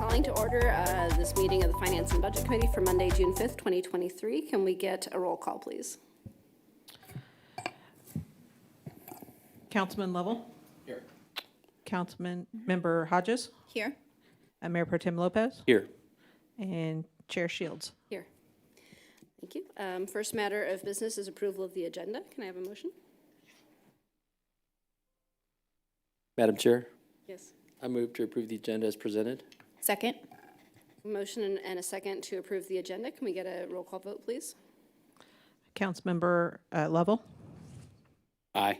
Calling to order this meeting of the Finance and Budget Committee for Monday, June 5th, 2023. Can we get a roll call, please? Councilman Lovell? Here. Councilman Member Hodges? Here. Mayor Pro Tem Lopez? Here. And Chair Shields. Here. Thank you. First matter of business is approval of the agenda. Can I have a motion? Madam Chair, Yes. I move to approve the agenda as presented. Second. Motion and a second to approve the agenda. Can we get a roll call vote, please? Councilmember Lovell? Aye.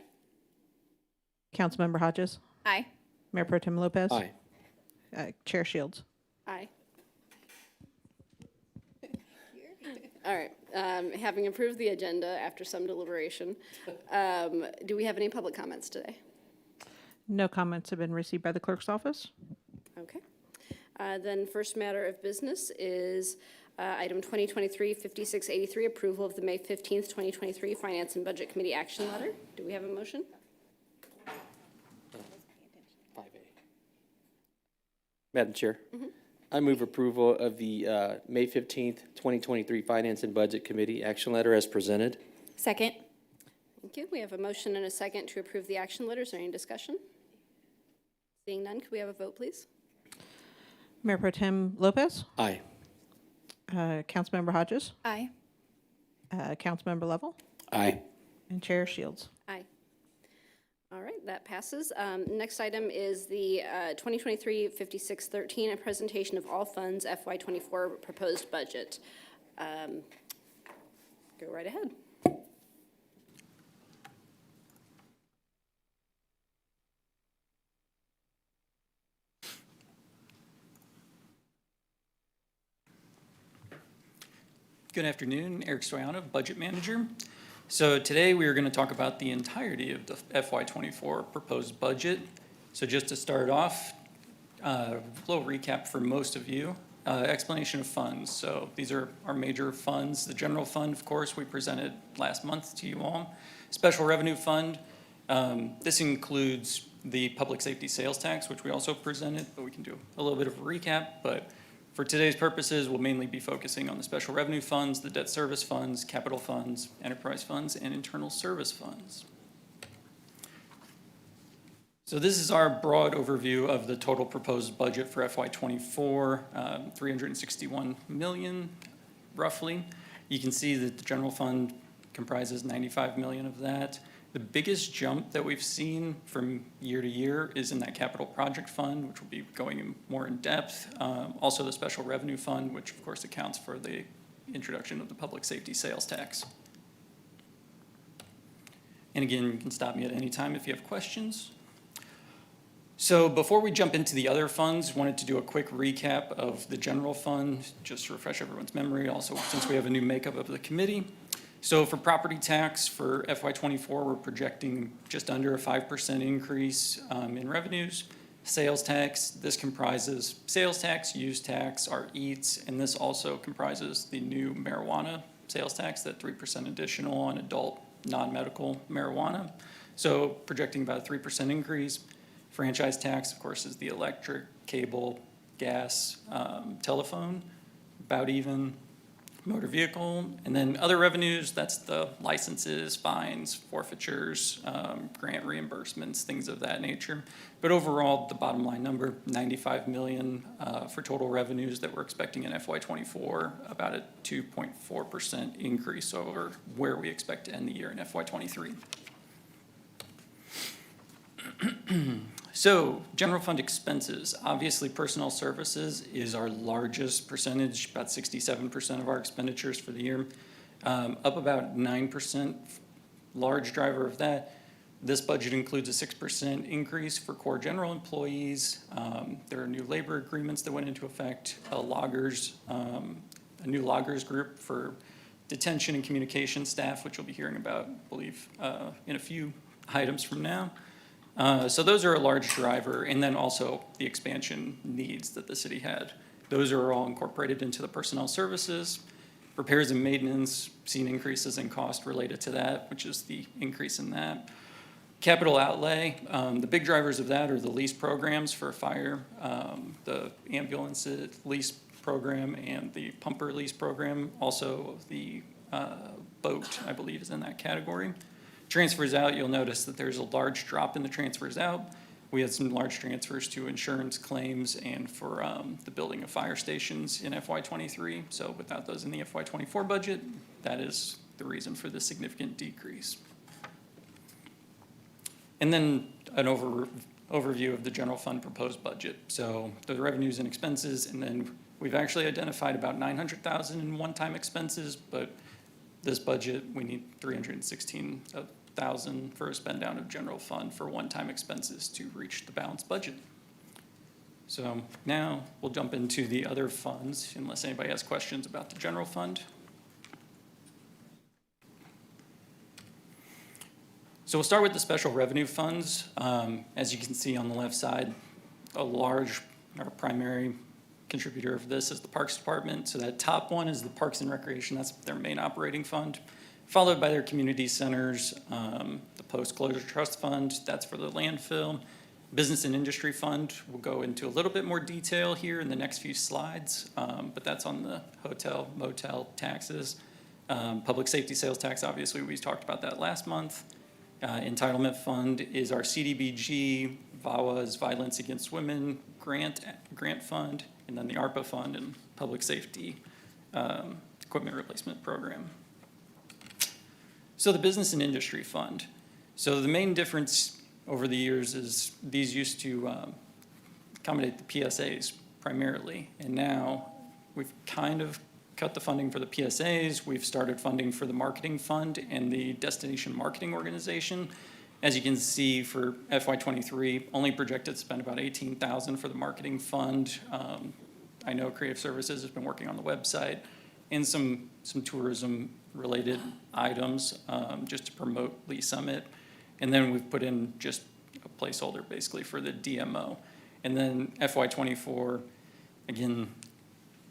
Councilmember Hodges? Aye. Mayor Pro Tem Lopez? Aye. Chair Shields. Aye. All right. Having approved the agenda after some deliberation, do we have any public comments today? No comments have been received by the clerk's office. Okay. Then first matter of business is item 2023-5683, approval of the May 15th, 2023 Finance and Budget Committee action letter. Do we have a motion? 5A. Madam Chair, I move approval of the May 15th, 2023 Finance and Budget Committee action letter as presented. Second. Thank you. We have a motion and a second to approve the action letter. Is there any discussion? Seeing none, could we have a vote, please? Mayor Pro Tem Lopez? Aye. Councilmember Hodges? Aye. Councilmember Lovell? Aye. And Chair Shields. Aye. All right, that passes. Next item is the 2023-5613, a presentation of all funds FY24 proposed budget. Go right ahead. Good afternoon, Eric Stoyanov, Budget Manager. So today we are going to talk about the entirety of the FY24 proposed budget. So just to start off, a little recap for most of you. Explanation of funds. So these are our major funds. The general fund, of course, we presented last month to you all. Special revenue fund. This includes the public safety sales tax, which we also presented, but we can do a little bit of a recap. But for today's purposes, we'll mainly be focusing on the special revenue funds, the debt service funds, capital funds, enterprise funds, and internal service funds. So this is our broad overview of the total proposed budget for FY24, 361 million, roughly. You can see that the general fund comprises 95 million of that. The biggest jump that we've seen from year to year is in that capital project fund, which will be going more in depth. Also the special revenue fund, which of course accounts for the introduction of the public safety sales tax. And again, you can stop me at any time if you have questions. So before we jump into the other funds, wanted to do a quick recap of the general fund, just to refresh everyone's memory, also since we have a new makeup of the committee. So for property tax for FY24, we're projecting just under a 5% increase in revenues. Sales tax, this comprises sales tax, use tax, our EATs, and this also comprises the new marijuana sales tax, that 3% additional on adult non-medical marijuana. So projecting about a 3% increase. Franchise tax, of course, is the electric, cable, gas, telephone, about even. Motor vehicle, and then other revenues, that's the licenses, fines, forfeitures, grant reimbursements, things of that nature. But overall, the bottom line number, 95 million for total revenues that we're expecting in FY24, about a 2.4% increase over where we expect to end the year in FY23. So, general fund expenses. Obviously, personnel services is our largest percentage, about 67% of our expenditures for the year, up about 9%. Large driver of that. This budget includes a 6% increase for core general employees. There are new labor agreements that went into effect, a new loggers group for detention and communication staff, which we'll be hearing about, I believe, in a few items from now. So those are a large driver, and then also the expansion needs that the city had. Those are all incorporated into the personnel services. Repairs and maintenance, seen increases in cost related to that, which is the increase in that. Capital outlay, the big drivers of that are the lease programs for fire, the ambulance lease program, and the pumper lease program. Also, the boat, I believe, is in that category. Transfers out, you'll notice that there's a large drop in the transfers out. We had some large transfers to insurance claims and for the building of fire stations in FY23. So without those in the FY24 budget, that is the reason for the significant decrease. And then an overview of the general fund proposed budget. So the revenues and expenses, and then we've actually identified about $900,000 in one-time expenses, but this budget, we need $316,000 for a spend down of general fund for one-time expenses to reach the balanced budget. So now we'll jump into the other funds, unless anybody has questions about the general fund. So we'll start with the special revenue funds. As you can see on the left side, our primary contributor of this is the Parks Department. So that top one is the Parks and Recreation. That's their main operating fund, followed by their community centers, the Post-Closure Trust Fund. That's for the landfill. Business and Industry Fund, we'll go into a little bit more detail here in the next few slides, but that's on the hotel, motel taxes. Public safety sales tax, obviously, we talked about that last month. Entitlement fund is our CDBG, VAWA's Violence Against Women grant fund, and then the ARPA fund and public safety equipment replacement program. So the business and industry fund. So the main difference over the years is these used to accommodate the PSAs primarily, and now we've kind of cut the funding for the PSAs. We've started funding for the marketing fund and the destination marketing organization. As you can see, for FY23, only projected to spend about $18,000 for the marketing fund. I know Creative Services has been working on the website and some tourism related items just to promote Lee Summit. And then we've put in just a placeholder basically for the DMO. And then FY24, again,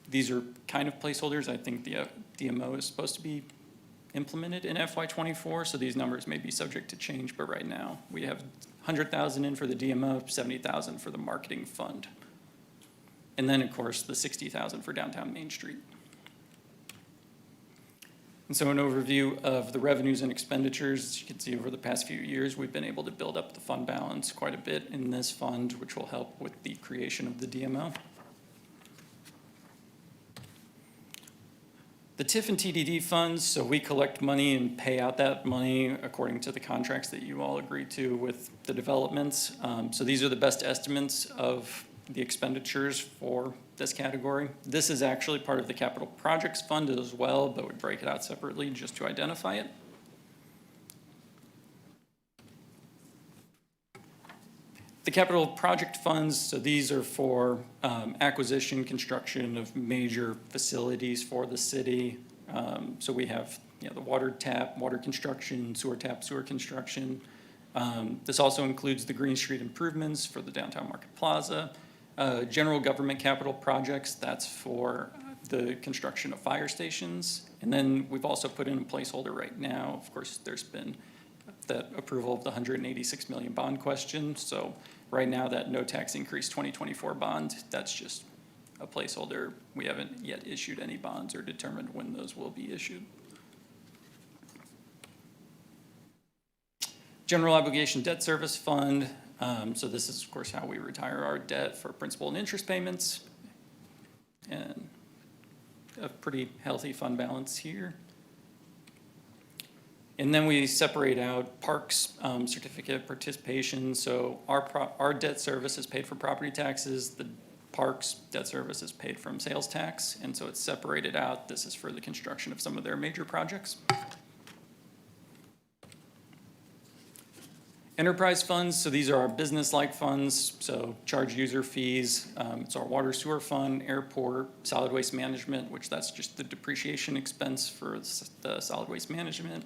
these are kind of placeholders. I think the DMO is supposed to be implemented in FY24, so these numbers may be subject to change, but right now we have $100,000 in for the DMO, $70,000 for the marketing fund. And then, of course, the $60,000 for downtown Main Street. And so an overview of the revenues and expenditures. As you can see, over the past few years, we've been able to build up the fund balance quite a bit in this fund, which will help with the creation of the DMO. The TIF and TDD funds, so we collect money and pay out that money according to the contracts that you all agree to with the developments. So these are the best estimates of the expenditures for this category. This is actually part of the capital projects fund as well, but we break it out separately just to identify it. The capital project funds, so these are for acquisition, construction of major facilities for the city. So we have the water tap, water construction, sewer tap, sewer construction. This also includes the Green Street improvements for the downtown Market Plaza. General government capital projects, that's for the construction of fire stations. And then we've also put in a placeholder right now. Of course, there's been that approval of the $186 million bond question. So right now, that no tax increase 2024 bond, that's just a placeholder. We haven't yet issued any bonds or determined when those will be issued. General obligation debt service fund. So this is, of course, how we retire our debt for principal and interest payments. And a pretty healthy fund balance here. And then we separate out parks certificate of participation. So our debt service is paid for property taxes. The parks debt service is paid from sales tax. And so it's separated out. This is for the construction of some of their major projects. Enterprise funds, so these are our business-like funds, so charge user fees. It's our water sewer fund, airport, solid waste management, which that's just the depreciation expense for the solid waste management.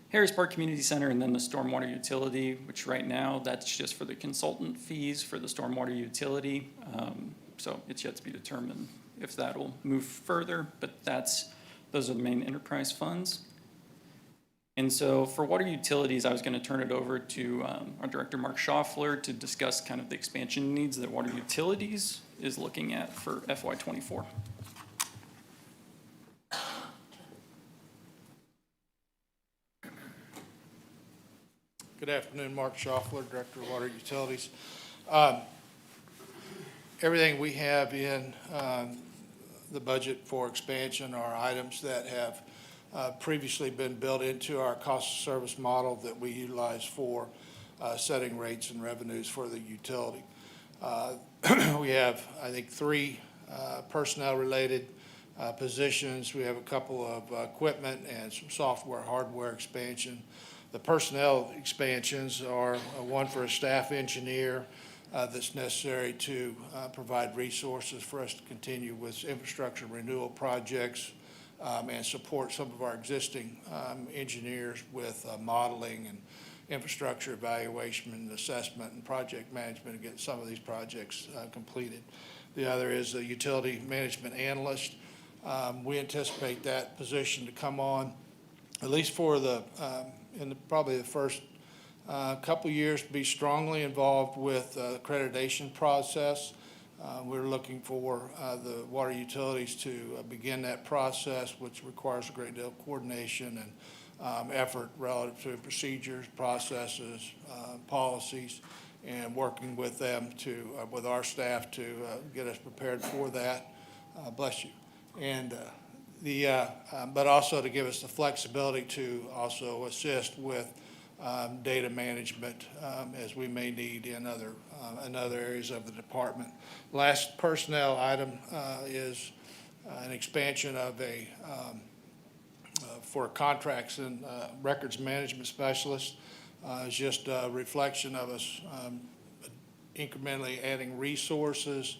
Harris Park Community Center, and then the stormwater utility, which right now, that's just for the consultant fees for the stormwater utility. So it's yet to be determined if that'll move further, but those are the main enterprise funds. And so for water utilities, I was going to turn it over to our Director, Mark Schaffler, to discuss kind of the expansion needs that water utilities is looking at for FY24. Good afternoon, Mark Schaffler, Director of Water Utilities. Everything we have in the budget for expansion are items that have previously been built into our cost of service model that we utilize for setting rates and revenues for the utility. We have, I think, 3 personnel-related positions. We have a couple of equipment and some software, hardware expansion. The personnel expansions are one for a staff engineer that's necessary to provide resources for us to continue with infrastructure renewal projects and support some of our existing engineers with modeling and infrastructure evaluation and assessment and project management to get some of these projects completed. The other is a utility management analyst. We anticipate that position to come on, at least for the probably the first couple years, to be strongly involved with the accreditation process. We're looking for the water utilities to begin that process, which requires a great deal of coordination and effort relative to procedures, processes, policies, and working with them to, with our staff to get us prepared for that. Bless you. And but also to give us the flexibility to also assist with data management as we may need in other areas of the department. Last personnel item is an expansion of for contracts and records management specialist. It's just a reflection of us incrementally adding resources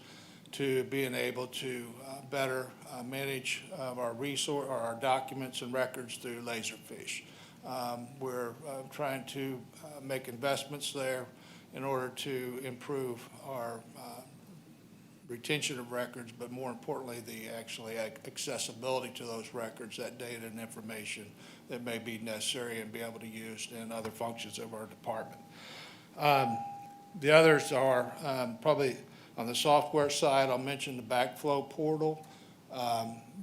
to being able to better manage our documents and records through Laserfish. We're trying to make investments there in order to improve our retention of records, but more importantly, the actually accessibility to those records, that data and information that may be necessary and be able to use in other functions of our department. The others are probably on the software side. I'll mention the backflow portal.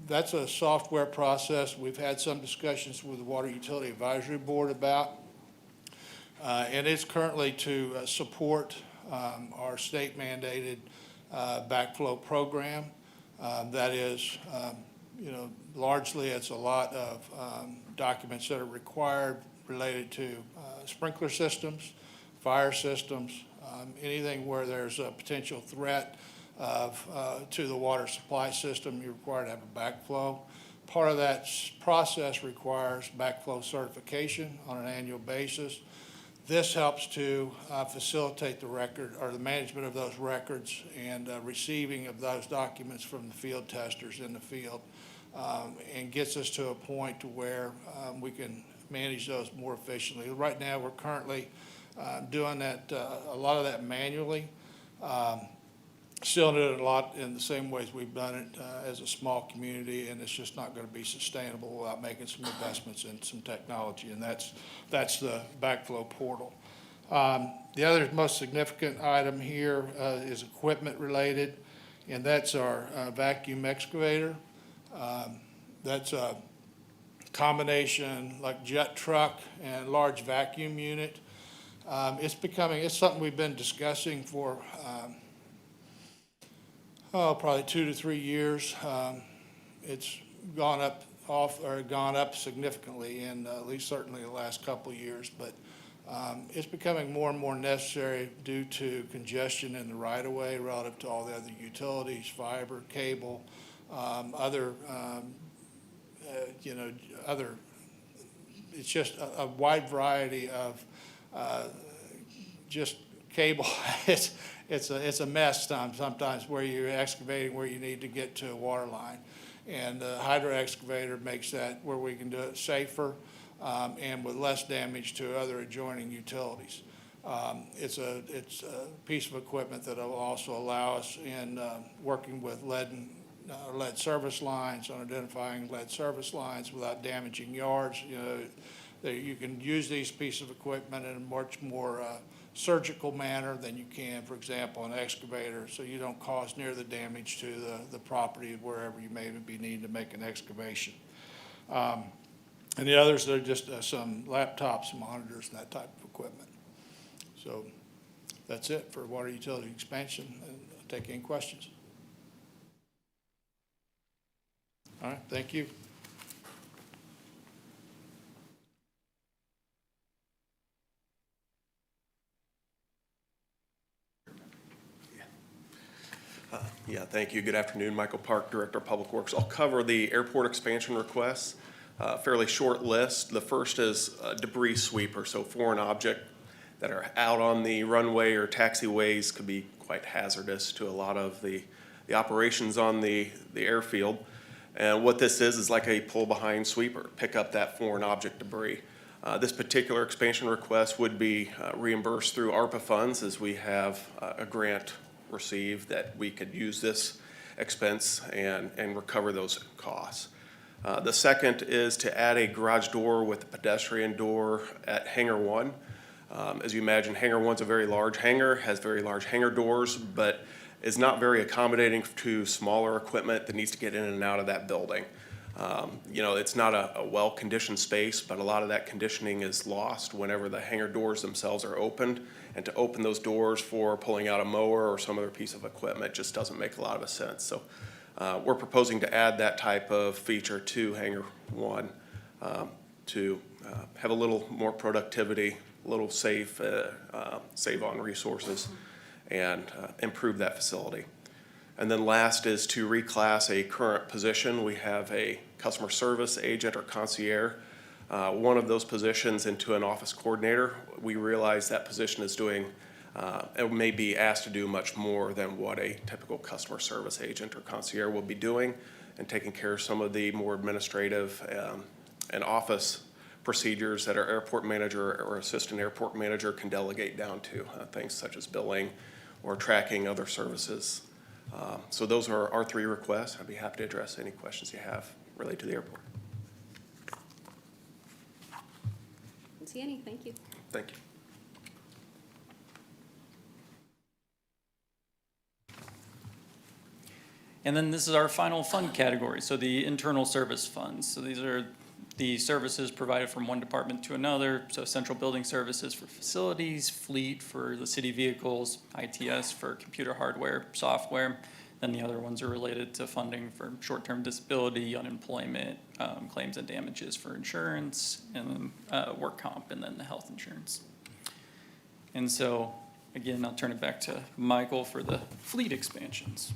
That's a software process we've had some discussions with the Water Utility Advisory Board about. And it's currently to support our state mandated backflow program. That is, largely it's a lot of documents that are required related to sprinkler systems, fire systems, anything where there's a potential threat to the water supply system, you're required to have a backflow. Part of that process requires backflow certification on an annual basis. This helps to facilitate the record or the management of those records and receiving of those documents from the field testers in the field, and gets us to a point to where we can manage those more efficiently. Right now, we're currently doing that, a lot of that manually. Still doing it a lot in the same ways we've done it as a small community, and it's just not going to be sustainable without making some investments in some technology, and that's the backflow portal. The other most significant item here is equipment related, and that's our vacuum excavator. That's a combination like jet truck and large vacuum unit. It's something we've been discussing for probably 2 to 3 years. It's gone up significantly in at least certainly the last couple of years, but it's becoming more and more necessary due to congestion in the right-of-way relative to all the other utilities, fiber, cable, it's just a wide variety of just cable. It's a mess sometimes where you're excavating where you need to get to a water line. And the hydro excavator makes that where we can do it safer and with less damage to other adjoining utilities. It's a piece of equipment that will also allow us in working with lead service lines, on identifying lead service lines without damaging yards. you can use these pieces of equipment in a much more surgical manner than you can, for example, an excavator, so you don't cause near the damage to the property wherever you may be needing to make an excavation. And the others, they're just some laptops, monitors, and that type of equipment. So that's it for water utility expansion, and I'll take any questions. All right, thank you. Yeah, thank you. Good afternoon. Michael Park, Director of Public Works. I'll cover the airport expansion requests. Fairly short list. The first is debris sweeper, so foreign object that are out on the runway or taxiways could be quite hazardous to a lot of the operations on the airfield. And what this is like a pull-behind sweeper, pick up that foreign object debris. This particular expansion request would be reimbursed through ARPA funds, as we have a grant received that we could use this expense and recover those costs. The second is to add a garage door with a pedestrian door at Hangar 1. As you imagine, Hangar 1's a very large hangar, has very large hangar doors, but is not very accommodating to smaller equipment that needs to get in and out of that building. You know, it's not a well-conditioned space, but a lot of that conditioning is lost whenever the hangar doors themselves are opened. And to open those doors for pulling out a mower or some other piece of equipment just doesn't make a lot of sense. So we're proposing to add that type of feature to Hangar 1 to have a little more productivity, a little save on resources, and improve that facility. And then last is to reclass a current position. We have a customer service agent or concierge, one of those positions into an office coordinator. We realize that position is doing, it may be asked to do much more than what a typical customer service agent or concierge will be doing, and taking care of some of the more administrative and office procedures that our airport manager or assistant airport manager can delegate down to, things such as billing or tracking other services. So those are our three requests. I'd be happy to address any questions you have related to the airport. Don't see any, thank you. Thank you. And then this is our final fund category, so the internal service funds. So these are the services provided from one department to another. So central building services for facilities, fleet for the city vehicles, ITS for computer hardware, software. Then the other ones are related to funding for short-term disability, unemployment, claims and damages for insurance, and then work comp, and then the health insurance. And so, again, I'll turn it back to Michael for the fleet expansions.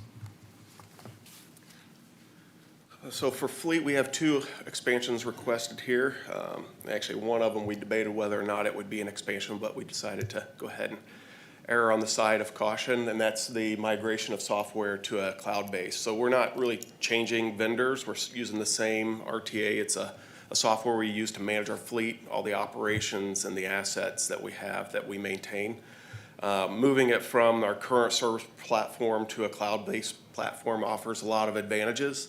So for fleet, we have two expansions requested here. Actually, one of them we debated whether or not it would be an expansion, but we decided to go ahead and err on the side of caution, and that's the migration of software to a cloud base. So we're not really changing vendors. We're using the same RTA. It's a software we use to manage our fleet, all the operations and the assets that we have that we maintain. Moving it from our current service platform to a cloud-based platform offers a lot of advantages.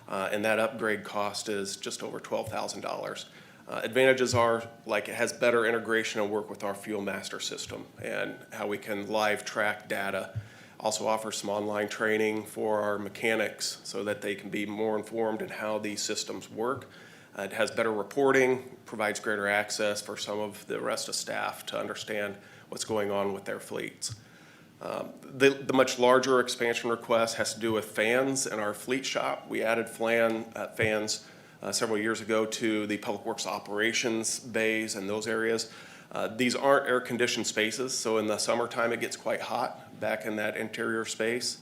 And that upgrade cost is just over $12,000. Advantages are like it has better integration and work with our Fuel Master system and how we can live track data. Also offers some online training for our mechanics so that they can be more informed in how these systems work. It has better reporting, provides greater access for some of the rest of staff to understand what's going on with their fleets. The much larger expansion request has to do with fans in our fleet shop. We added fans several years ago to the Public Works operations bays and those areas. These aren't air-conditioned spaces, so in the summertime it gets quite hot back in that interior space.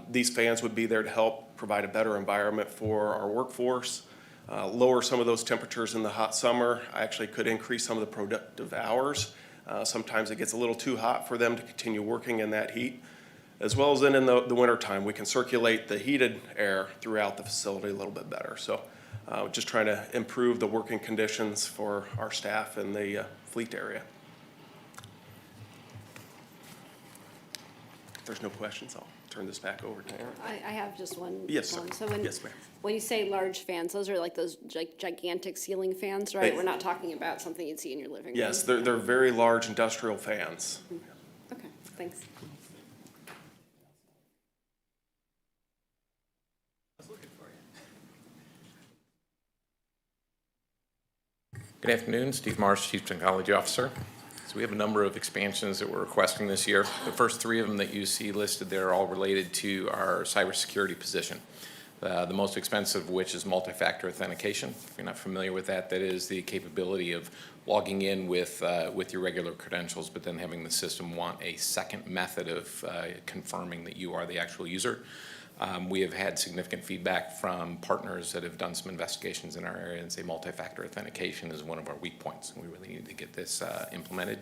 These fans would be there to help provide a better environment for our workforce, lower some of those temperatures in the hot summer. Actually could increase some of the productive hours. Sometimes it gets a little too hot for them to continue working in that heat. As well as then in the wintertime, we can circulate the heated air throughout the facility a little bit better. So just trying to improve the working conditions for our staff in the fleet area. If there's no questions, I'll turn this back over to Aaron. I have just one. Yes, sir. So when, Yes, ma'am. when you say large fans, those are like those gigantic ceiling fans, right? They- We're not talking about something you'd see in your living room. Yes, they're very large industrial fans. Okay, thanks. Good afternoon, Steve Marsh, Chief Technology Officer. So we have a number of expansions that we're requesting this year. The first three of them that you see listed there are all related to our cybersecurity position. The most expensive of which is multi-factor authentication. If you're not familiar with that, that is the capability of logging in with your regular credentials, but then having the system want a second method of confirming that you are the actual user. We have had significant feedback from partners that have done some investigations in our area and say multi-factor authentication is one of our weak points. We really need to get this implemented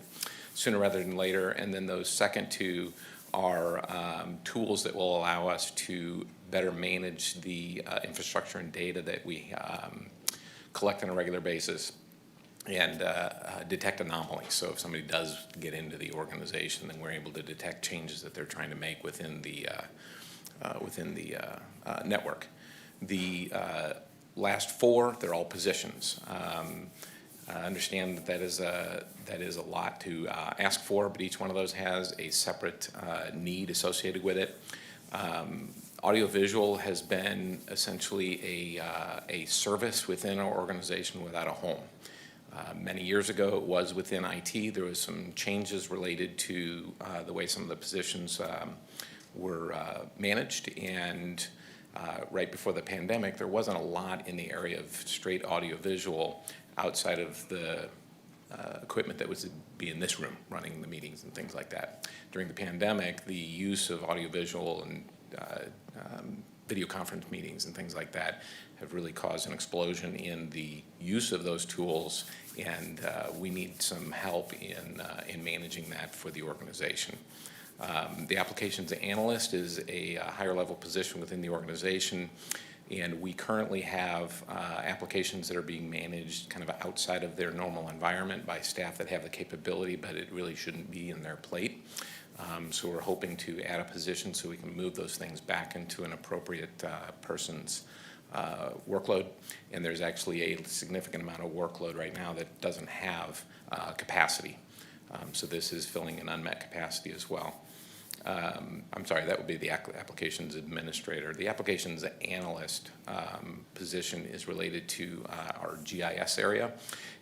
sooner rather than later. And then those second two are tools that will allow us to better manage the infrastructure and data that we collect on a regular basis and detect anomalies. So if somebody does get into the organization, then we're able to detect changes that they're trying to make within the network. The last four, they're all positions. I understand that is a lot to ask for, but each one of those has a separate need associated with it. Audiovisual has been essentially a service within our organization without a home. Many years ago, it was within IT. There was some changes related to the way some of the positions were managed, and right before the pandemic, there wasn't a lot in the area of straight audiovisual outside of the equipment that was to be in this room, running the meetings and things like that. During the pandemic, the use of audiovisual and video conference meetings and things like that have really caused an explosion in the use of those tools, and we need some help in managing that for the organization. The applications analyst is a higher level position within the organization, and we currently have applications that are being managed kind of outside of their normal environment by staff that have the capability, but it really shouldn't be in their plate. So we're hoping to add a position so we can move those things back into an appropriate person's workload. And there's actually a significant amount of workload right now that doesn't have capacity. So this is filling an unmet capacity as well. I'm sorry, that would be the applications administrator. The applications analyst position is related to our GIS area,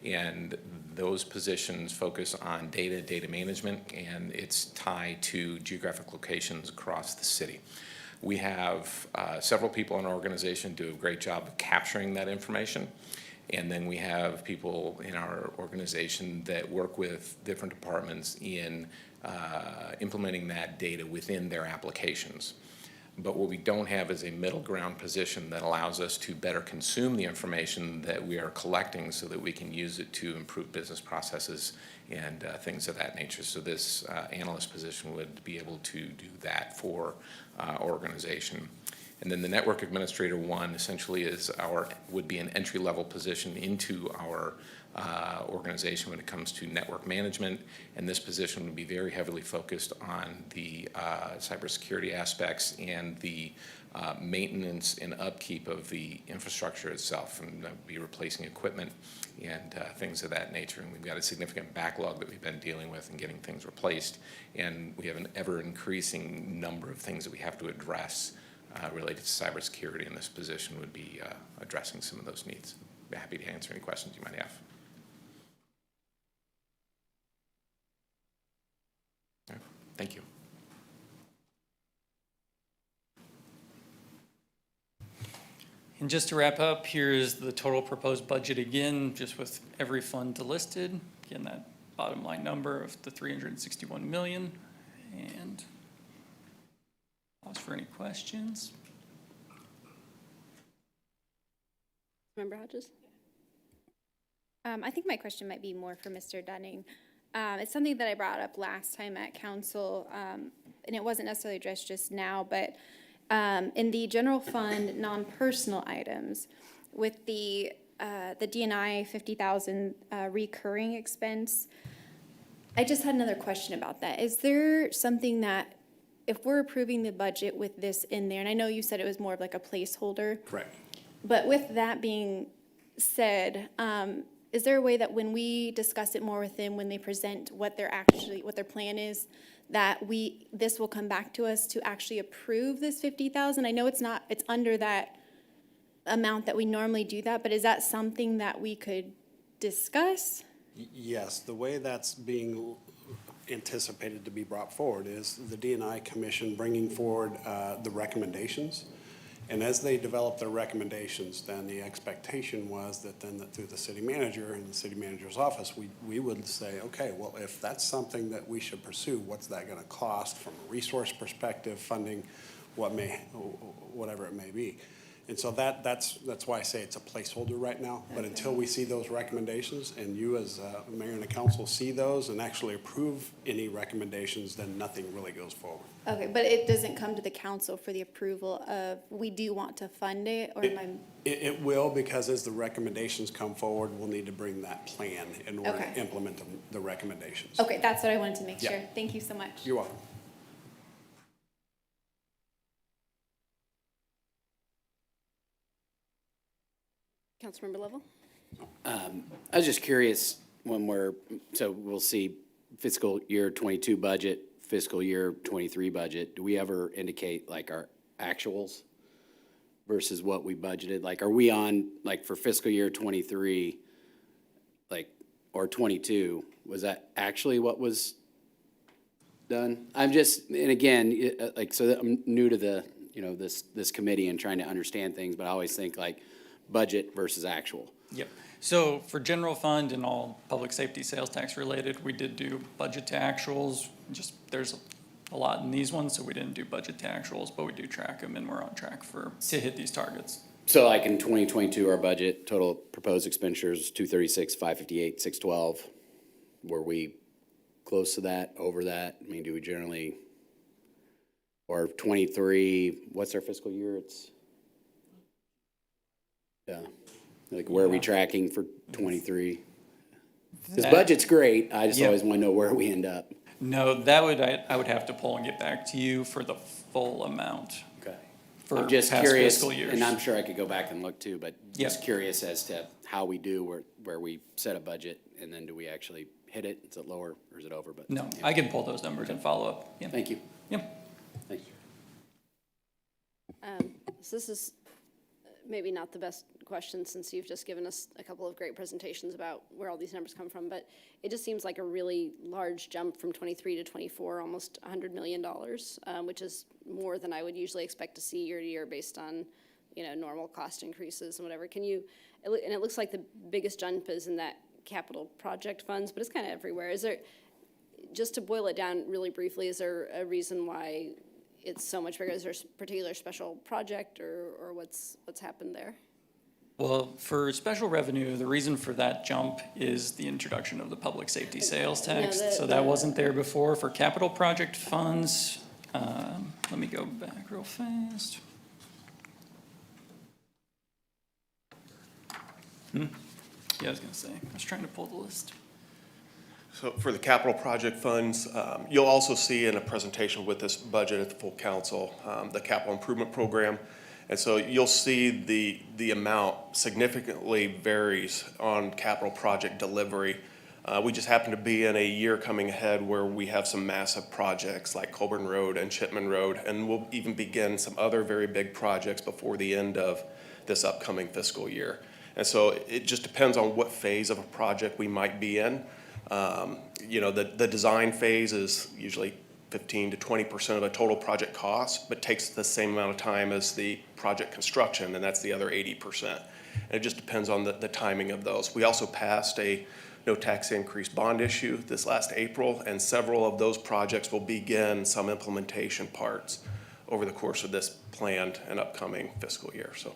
and those positions focus on data management, and it's tied to geographic locations across the city. We have several people in our organization do a great job of capturing that information. And then we have people in our organization that work with different departments in implementing that data within their applications. But what we don't have is a middle ground position that allows us to better consume the information that we are collecting so that we can use it to improve business processes and things of that nature. So this analyst position would be able to do that for our organization. And then the network administrator one essentially would be an entry-level position into our organization when it comes to network management. And this position would be very heavily focused on the cybersecurity aspects and the maintenance and upkeep of the infrastructure itself, and be replacing equipment and things of that nature. And we've got a significant backlog that we've been dealing with and getting things replaced. And we have an ever-increasing number of things that we have to address related to cybersecurity, and this position would be addressing some of those needs. I'd be happy to answer any questions you might have. Okay, thank you. And just to wrap up, here's the total proposed budget again, just with every fund listed. Again, that bottom line number of the 361 million. And pause for any questions. Member Hodges? I think my question might be more for Mr. Dunning. It's something that I brought up last time at council, and it wasn't necessarily addressed just now, but in the general fund non-personal items, with the D&I 50,000 recurring expense, I just had another question about that. Is there something that if we're approving the budget with this in there, and I know you said it was more of like a placeholder, Correct. but with that being said, is there a way that when we discuss it more with them, when they present what their plan is, that this will come back to us to actually approve this 50,000? I know it's under that amount that we normally do that, but is that something that we could discuss? Yes, the way that's being anticipated to be brought forward is the D&I Commission bringing forward the recommendations. And as they develop their recommendations, then the expectation was that through the city manager and the city manager's office, we would say, okay, well, if that's something that we should pursue, what's that gonna cost from a resource perspective, funding, whatever it may be. And so that's why I say it's a placeholder right now. But until we see those recommendations, and you as mayor and the council see those and actually approve any recommendations, then nothing really goes forward. Okay, but it doesn't come to the council for the approval of, we do want to fund it, or am I? It will, because as the recommendations come forward, we'll need to bring that plan in order Okay. to implement the recommendations. Okay, that's what I wanted to make Yeah. sure. Thank you so much. You're welcome. Councilmember Lovell? I was just curious so we'll see fiscal year '22 budget, fiscal year '23 budget. Do we ever indicate like our actuals versus what we budgeted? Like, are we on, like for fiscal year '23, like, or '22, was that actually what was done? And again, so I'm new to this committee and trying to understand things, but I always think like budget versus actual. Yep. So for general fund and all public safety sales tax related, we did do budget to actuals. Just, there's a lot in these ones, so we didn't do budget to actuals, but we do track them and we're on track to hit these targets. So like in 2022, our budget, total proposed expenditures, 236, 558, 612. Were we close to that, over that? I mean, do we generally, or 23, what's our fiscal year? Yeah, like where are we tracking for 23? Because budget's great, I just Yep. always want to know where we end up. No, I would have to pull and get back to you for the full amount Okay. for I'm just past curious, fiscal years. and I'm sure I could go back and look too, but just Yep. curious as to how we do, where we set a budget, and then do we actually hit it? Is it lower or is it over? But No, I can pull those numbers and follow up. Yeah. Thank you. Yep. Thank you. So this is maybe not the best question, since you've just given us a couple of great presentations about where all these numbers come from, but it just seems like a really large jump from 23 to 24, almost $100 million, which is more than I would usually expect to see year to year based on, normal cost increases and whatever. And it looks like the biggest jump is in that capital project funds, but it's kind of everywhere. Is there, just to boil it down really briefly, is there a reason why it's so much bigger? Is there a particular special project or what's happened there? Well, for special revenue, the reason for that jump is the introduction of the public safety sales tax. So that wasn't there before. For capital project funds, let me go back real fast. Yeah, I was gonna say, I was trying to pull the list. So for the capital project funds, you'll also see in a presentation with this budget at the full council, the capital improvement program. And so you'll see the amount significantly varies on capital project delivery. We just happen to be in a year coming ahead where we have some massive projects like Colburn Road and Chipman Road, and we'll even begin some other very big projects before the end of this upcoming fiscal year. And so it just depends on what phase of a project we might be in. The design phase is usually 15 to 20% of a total project cost, but takes the same amount of time as the project construction, and that's the other 80%. And it just depends on the timing of those. We also passed a no tax increase bond issue this last April, and several of those projects will begin some implementation parts over the course of this planned and upcoming fiscal year. So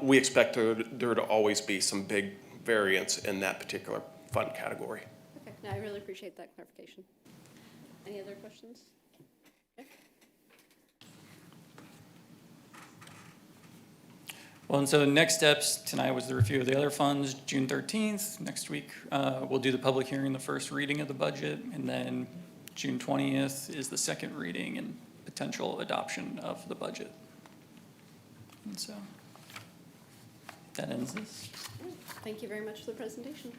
we expect there to always be some big variance in that particular fund category. Okay, no, I really appreciate that clarification. Any other questions? Okay. Well, and so next steps tonight was the review of the other funds, June 13th. Next week, we'll do the public hearing, the first reading of the budget, and then June 20th is the second reading and potential adoption of the budget. And so that ends this. Thank you very much for the presentation.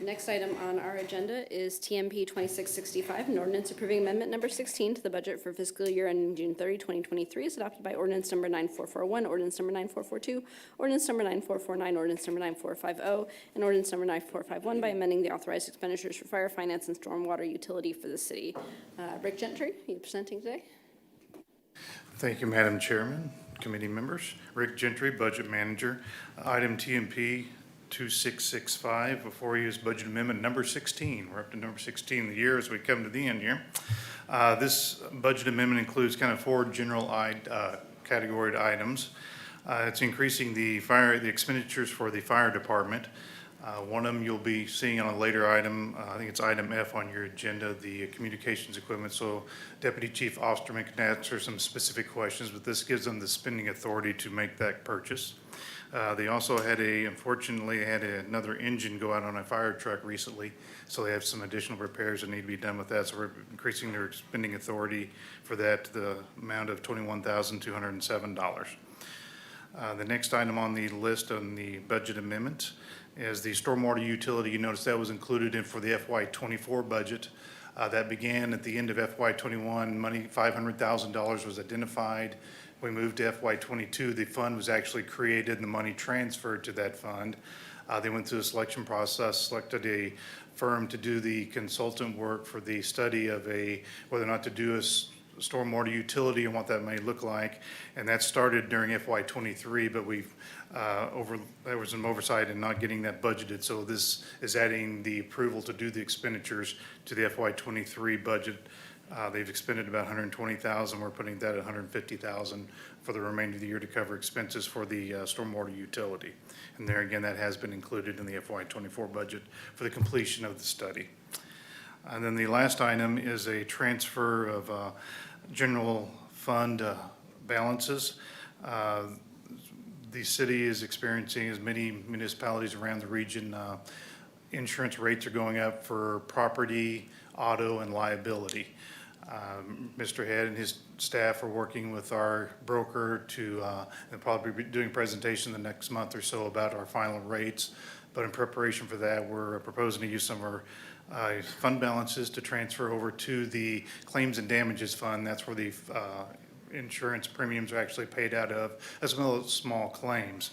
Next item on our agenda is TMP 2665, an ordinance approving amendment number 16 to the budget for fiscal year ending June 30, 2023, is adopted by ordinance number 9441, ordinance number 9442, ordinance number 9449, ordinance number 9450, and ordinance number 9451 by amending the authorized expenditures for fire, finance, and stormwater utility for the city. Rick Gentry, are you presenting today? Thank you, Madam Chairman, committee members. Rick Gentry, Budget Manager. Item TMP 2665 before you is budget amendment number 16. We're up to number 16 of the year as we come to the end here. This budget amendment includes kind of four general categorized items. It's increasing the expenditures for the fire department. One of them you'll be seeing on a later item. I think it's item F on your agenda, the communications equipment. So Deputy Chief Osterman can answer some specific questions, but this gives them the spending authority to make that purchase. They also had unfortunately had another engine go out on a fire truck recently, so they have some additional repairs that need to be done with that. So we're increasing their spending authority for that to the amount of $21,207. The next item on the list on the budget amendment is the stormwater utility. You notice that was included in for the FY24 budget. That began at the end of FY21. Money, $500,000 was identified. We moved to FY22. The fund was actually created and the money transferred to that fund. They went through a selection process, selected a firm to do the consultant work for the study of whether or not to do a stormwater utility and what that may look like. And that started during FY23, but there was some oversight in not getting that budgeted. So this is adding the approval to do the expenditures to the FY23 budget. They've expended about $120,000. We're putting that at $150,000 for the remainder of the year to cover expenses for the stormwater utility. And there again, that has been included in the FY24 budget for the completion of the study. And then the last item is a transfer of general fund balances. The city is experiencing, as many municipalities around the region, insurance rates are going up for property, auto, and liability. Mr. Head and his staff are working with our broker to they'll probably be doing a presentation the next month or so about our final rates. But in preparation for that, we're proposing to use some of our fund balances to transfer over to the claims and damages fund. That's where the insurance premiums are actually paid out of, as well as small claims.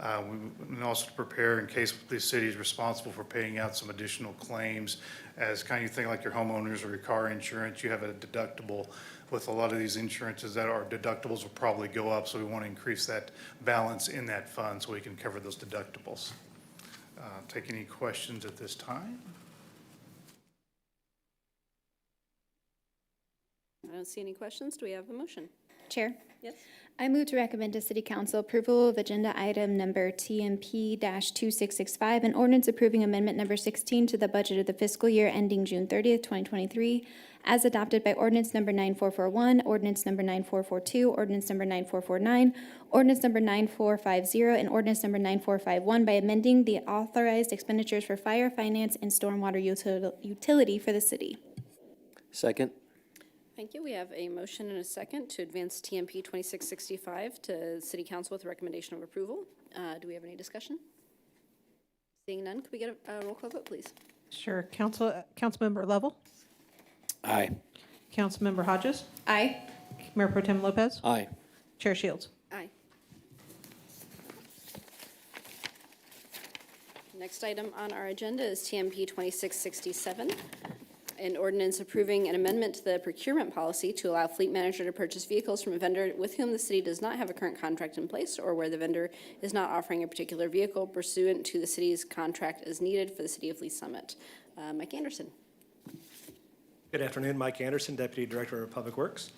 And also to prepare in case the city is responsible for paying out some additional claims, as kind of you think like your homeowners or your car insurance, you have a deductible. With a lot of these insurances, that our deductibles will probably go up, so we want to increase that balance in that fund so we can cover those deductibles. Take any questions at this time? I don't see any questions. Do we have a motion? Chair? Yes. I move to recommend to City Council approval of agenda item number TMP-2665, an ordinance approving amendment number 16 to the budget of the fiscal year ending June 30th, 2023, as adopted by ordinance number 9441, ordinance number 9442, ordinance number 9449, ordinance number 9450, and ordinance number 9451 by amending the authorized expenditures for fire, finance, and stormwater utility for the city. Second. Thank you. We have a motion and a second to advance TMP 2665 to City Council with a recommendation of approval. Do we have any discussion? Seeing none, could we get a roll call vote, please? Sure. Councilmember Lovell, Aye. Councilmember Hodges, Aye. Mayor Pro Tem Lopez, Aye. Chair Shields. Aye. Next item on our agenda is TMP 2667, an ordinance approving an amendment to the procurement policy to allow fleet manager to purchase vehicles from a vendor with whom the city does not have a current contract in place or where the vendor is not offering a particular vehicle pursuant to the city's contract as needed for the City of Lee Summit. Mike Anderson. Good afternoon, Mike Anderson, Deputy Director of Public Works.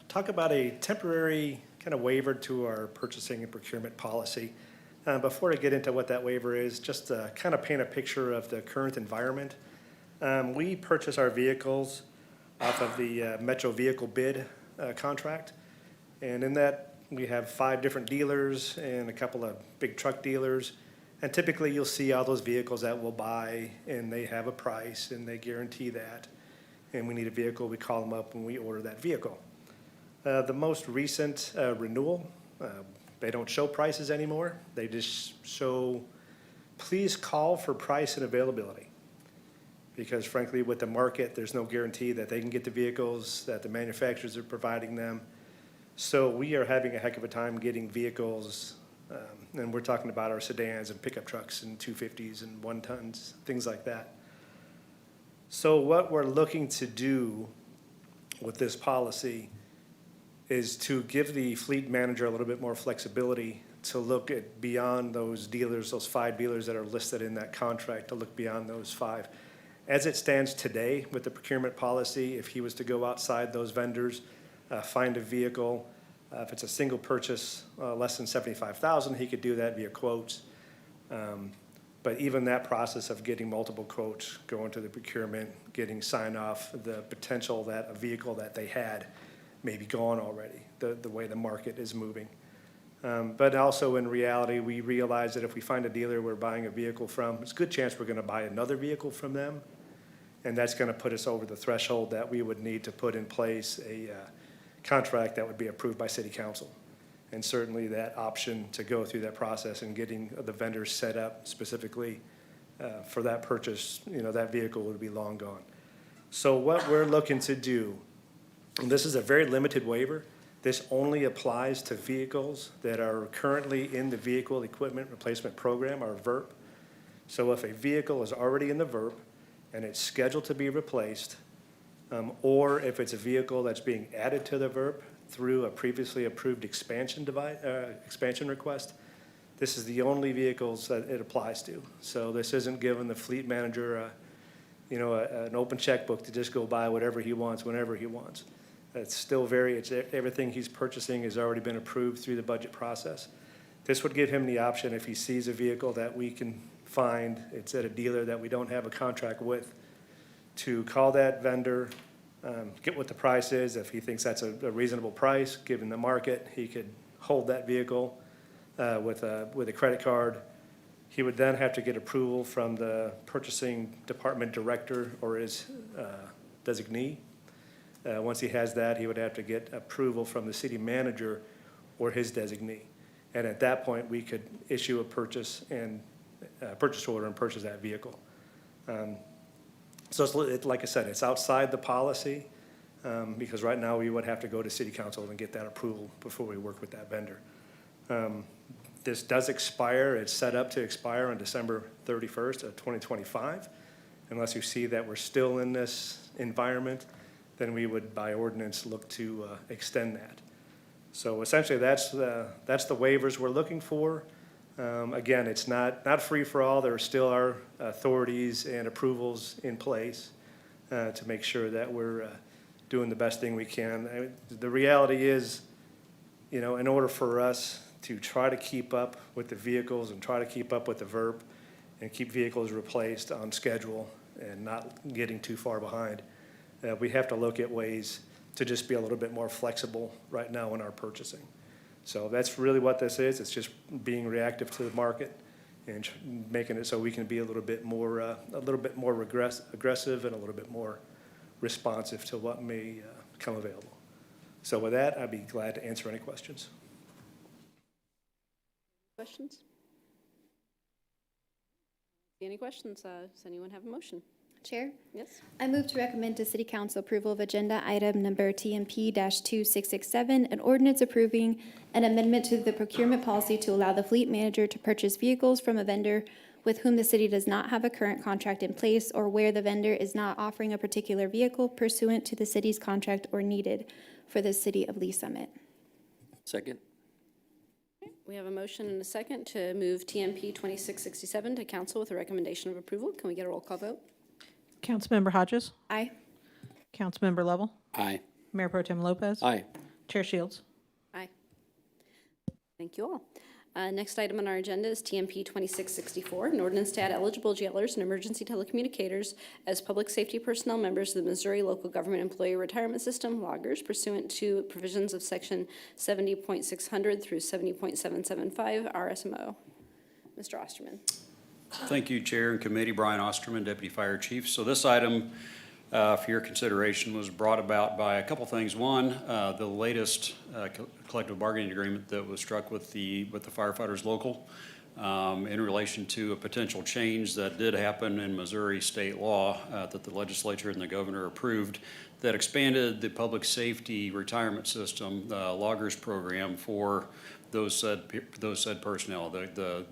Talk about a temporary kind of waiver to our purchasing and procurement policy. Before I get into what that waiver is, just to kind of paint a picture of the current environment. We purchase our vehicles off of the Metro Vehicle Bid contract. And in that, we have 5 different dealers and a couple of big truck dealers. And typically, you'll see all those vehicles that we'll buy, and they have a price, and they guarantee that. And we need a vehicle, we call them up and we order that vehicle. The most recent renewal, they don't show prices anymore. They just show, please call for price and availability. Because frankly, with the market, there's no guarantee that they can get the vehicles, that the manufacturers are providing them. So we are having a heck of a time getting vehicles, and we're talking about our sedans and pickup trucks and 250s and 1-tons, things like that. So what we're looking to do with this policy is to give the fleet manager a little bit more flexibility to look at beyond those dealers, those 5 dealers that are listed in that contract, to look beyond those 5. As it stands today with the procurement policy, if he was to go outside those vendors, find a vehicle, if it's a single purchase, less than $75,000, he could do that via quotes. But even that process of getting multiple quotes, going to the procurement, getting sign off, the potential that a vehicle that they had may be gone already, the way the market is moving. But also in reality, we realize that if we find a dealer we're buying a vehicle from, it's a good chance we're gonna buy another vehicle from them. And that's gonna put us over the threshold that we would need to put in place a contract that would be approved by city council. And certainly that option to go through that process and getting the vendors set up specifically for that purchase, that vehicle would be long gone. So what we're looking to do, and this is a very limited waiver, this only applies to vehicles that are currently in the Vehicle Equipment Replacement Program, or VERP. So if a vehicle is already in the VERP and it's scheduled to be replaced, or if it's a vehicle that's being added to the VERP through a previously approved expansion request, this is the only vehicles that it applies to. So this isn't giving the fleet manager an open checkbook to just go buy whatever he wants, whenever he wants. It's still everything he's purchasing has already been approved through the budget process. This would give him the option, if he sees a vehicle that we can find, it's at a dealer that we don't have a contract with, to call that vendor, get what the price is. If he thinks that's a reasonable price, given the market, he could hold that vehicle with a credit card. He would then have to get approval from the purchasing department director or his designee. Once he has that, he would have to get approval from the city manager or his designee. And at that point, we could issue a purchase order and purchase that vehicle. So it's like I said, it's outside the policy because right now we would have to go to city council and get that approval before we work with that vendor. This does expire. It's set up to expire on December 31st of 2025. Unless you see that we're still in this environment, then we would, by ordinance, look to extend that. So essentially, that's the waivers we're looking for. Again, it's not free for all. There still are authorities and approvals in place to make sure that we're doing the best thing we can. The reality is, in order for us to try to keep up with the vehicles and try to keep up with the VERP and keep vehicles replaced on schedule and not getting too far behind, we have to look at ways to just be a little bit more flexible right now in our purchasing. So that's really what this is. It's just being reactive to the market and making it so we can be a little bit more aggressive and a little bit more responsive to what may come available. So with that, I'd be glad to answer any questions. Questions? Any questions? Does anyone have a motion? Chair? Yes. I move to recommend to City Council approval of agenda item number TMP-2667, an ordinance approving an amendment to the procurement policy to allow the fleet manager to purchase vehicles from a vendor with whom the city does not have a current contract in place or where the vendor is not offering a particular vehicle pursuant to the city's contract or needed for the city of Lee Summit. Second. We have a motion and a second to move TMP 2667 to council with a recommendation of approval. Can we get a roll call vote? Councilmember Hodges? Aye. Councilmember Lovell? Aye. Mayor Pro Tem Lopez? Aye. Chair Shields? Aye. Thank you all. Next item on our agenda is TMP 2664, an ordinance to add eligible jailers and emergency telecommunicators as public safety personnel members of the Missouri Local Government Employee Retirement System, loggers, pursuant to provisions of section 70.600 through 70.775 RSMO. Mr. Osterman. Thank you, Chair and Committee. Brian Osterman, Deputy Fire Chief. So this item for your consideration was brought about by a couple things. One, the latest collective bargaining agreement that was struck with the firefighters local in relation to a potential change that did happen in Missouri state law that the legislature and the governor approved that expanded the public safety retirement system, loggers program for those said personnel, the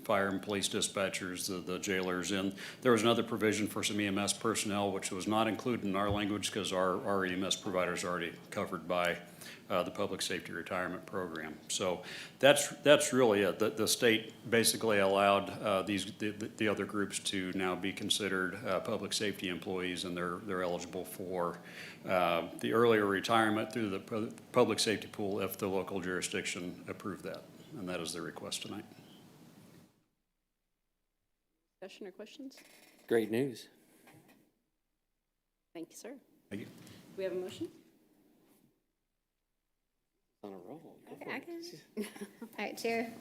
fire and police dispatchers, the jailers, and there was another provision for some EMS personnel, which was not included in our language because our EMS providers are already covered by the public safety retirement program. So that's really it. The state basically allowed the other groups to now be considered public safety employees, and they're eligible for the earlier retirement through the public safety pool if the local jurisdiction approved that, and that is the request tonight. Discussion or questions? Great news. Thank you, sir. Thank you. Do we have a motion? On a roll. Go for I it. can. All right, Chair.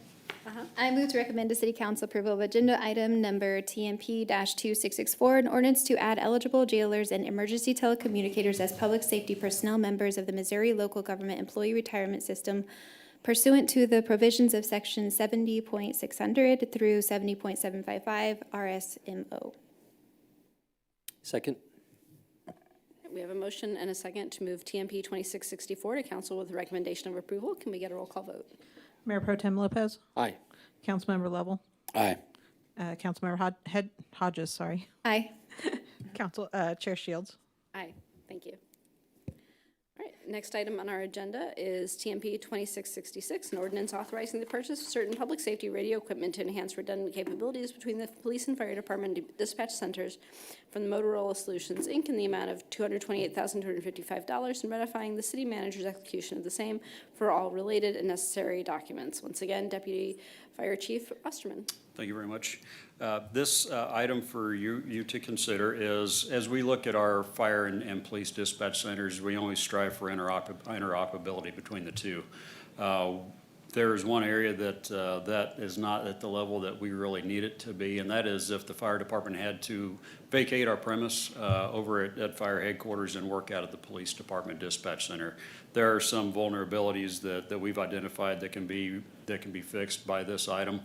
I move to recommend to City Council approval of agenda item number TMP-2664, an ordinance to add eligible jailers and emergency telecommunicators as public safety personnel members of the Missouri Local Government Employee Retirement System pursuant to the provisions of section 70.600 through 70.755 RSMO. Second. We have a motion and a second to move TMP 2664 to council with a recommendation of approval. Can we get a roll call vote? Mayor Pro Tem Lopez, Aye. Councilmember Lovell, Aye. Councilmember Hodges, sorry. Aye. Chair Shields. Aye. Thank you. All right, next item on our agenda is TMP 2666, an ordinance authorizing the purchase of certain public safety radio equipment to enhance redundant capabilities between the police and fire department dispatch centers from the Motorola Solutions, Inc. in the amount of $228,255 and ratifying the city manager's execution of the same for all related and necessary documents. Once again, Deputy Fire Chief Osterman. Thank you very much. This item for you to consider is, as we look at our fire and police dispatch centers, we always strive for interoperability between the two. There is one area that is not at the level that we really need it to be, and that is if the fire department had to vacate our premise over at fire headquarters and work out at the police department dispatch center. There are some vulnerabilities that we've identified that can be fixed by this item.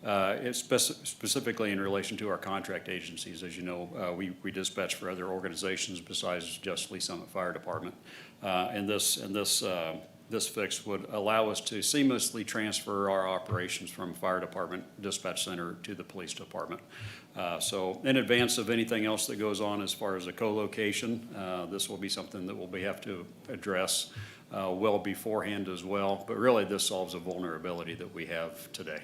It's specifically in relation to our contract agencies. As you know, we dispatch for other organizations besides just Lee Summit Fire Department. And this fix would allow us to seamlessly transfer our operations from fire department dispatch center to the police department. So in advance of anything else that goes on as far as the co-location, this will be something that we'll have to address well beforehand as well. But really, this solves a vulnerability that we have today.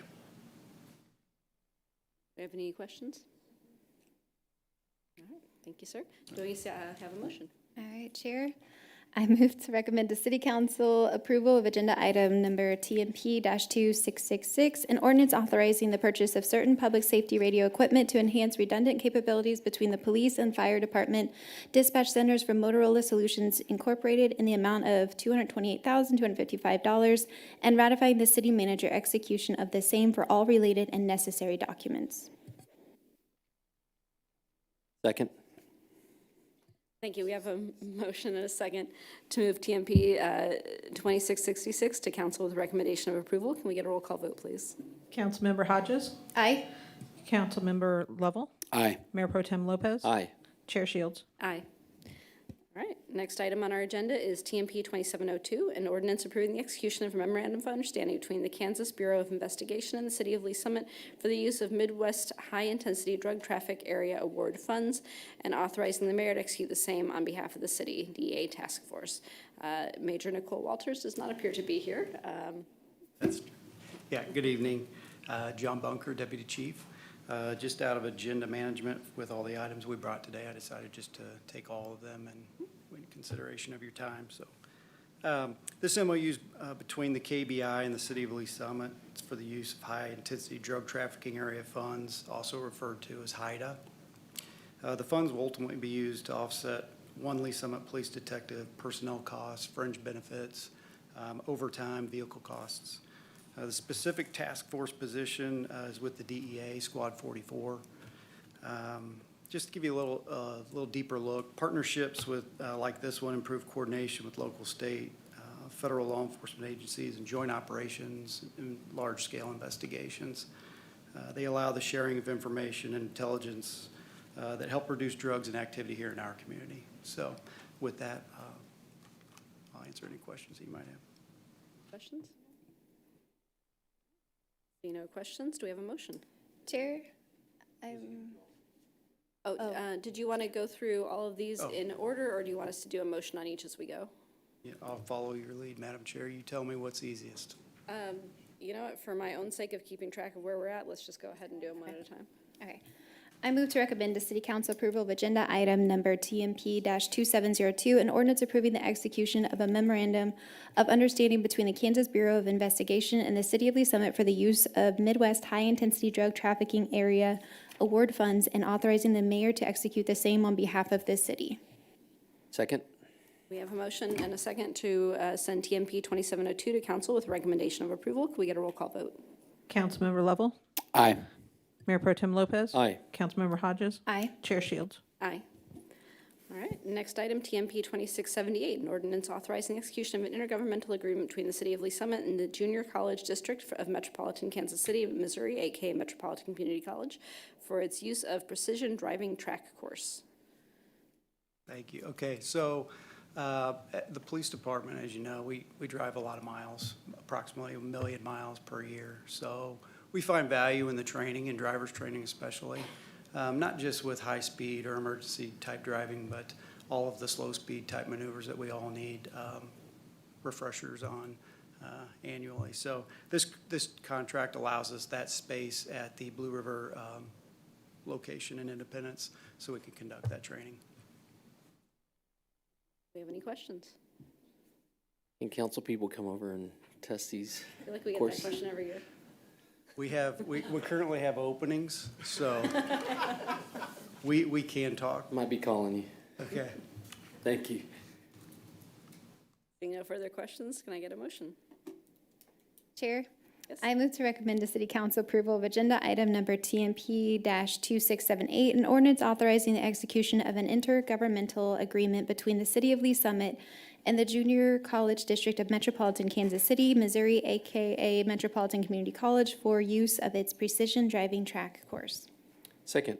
Do you have any questions? All right, thank you, sir. Do we have a motion? All right, Chair. I move to recommend to City Council approval of agenda item number TMP-2666, an ordinance authorizing the purchase of certain public safety radio equipment to enhance redundant capabilities between the police and fire department dispatch centers from Motorola Solutions Incorporated in the amount of $228,255 and ratifying the city manager execution of the same for all related and necessary documents. Second. Thank you. We have a motion and a second to move TMP 2666 to council with a recommendation of approval. Can we get a roll call vote, please? Councilmember Hodges, Aye. Councilmember Lovell, Aye. Mayor Pro Tem Lopez. Aye. Chair Shields. Aye. All right, next item on our agenda is TMP 2702, an ordinance approving the execution of a memorandum of understanding between the Kansas Bureau of Investigation and the City of Lee Summit for the use of Midwest High-Intensity Drug Traffic Area Award funds and authorizing the mayor to execute the same on behalf of the city DEA Task Force. Major Nicole Walters does not appear to be here. Yeah, good evening. John Bunker, Deputy Chief. Just out of agenda management with all the items we brought today, I decided just to take all of them and in consideration of your time. So this MOU is between the KBI and the City of Lee Summit. It's for the use of high-intensity drug trafficking area funds, also referred to as HIDA. The funds will ultimately be used to offset one Lee Summit police detective personnel costs, fringe benefits, overtime, vehicle costs. The specific task force position is with the DEA, Squad 44. Just to give you a little deeper look, partnerships with, like this one, improve coordination with local, state, federal law enforcement agencies and joint operations and large-scale investigations. They allow the sharing of information and intelligence that help reduce drugs and activity here in our community. So with that, I'll answer any questions that you might have. Questions? Seeing no questions, do we have a motion? Chair, Did you want to go through all of these Oh. in order, or do you want us to do a motion on each as we go? Yeah, I'll follow your lead, Madam Chair. You tell me what's easiest. You know what, for my own sake of keeping track of where we're at, let's just go ahead and do them one at a time. okay. I move to recommend to City Council approval of agenda item number TMP-2702, an ordinance approving the execution of a memorandum of understanding between the Kansas Bureau of Investigation and the City of Lee Summit for the use of Midwest High-Intensity Drug Trafficking Area Award Funds and authorizing the mayor to execute the same on behalf of the city. Second? We have a motion and a second to send TMP 2702 to council with recommendation of approval. Can we get a roll call vote? Councilmember Lovell? Aye. Mayor Pro Tem Lopez? Aye. Councilmember Hodges? Aye. Chair Shields? Aye. All right, next item, TMP 2678, an ordinance authorizing the execution of an intergovernmental agreement between the City of Lee Summit and the Junior College District of Metropolitan Kansas City, Missouri, aka Metropolitan Community College, for its use of precision driving track course. Thank you. Okay, so at the police department, as you know, we drive a lot of miles, approximately 1 million miles per year. So we find value in the training, and driver's training especially, not just with high-speed or emergency-type driving, but all of the slow-speed type maneuvers that we all need refreshers on annually. So this contract allows us that space at the Blue River location in Independence so we can conduct that training. Do we have any questions? Can council people come over and test these? I feel like we get that courses? question every year. We currently have openings, so we can talk. Might be calling you. Okay. Thank you. Seeing no further questions, can I get a motion? Chair? Yes. I move to recommend to City Council approval of agenda item number TMP-2678, an ordinance authorizing the execution of an intergovernmental agreement between the City of Lee Summit and the Junior College District of Metropolitan Kansas City, Missouri, aka Metropolitan Community College, for use of its precision driving track course. Second?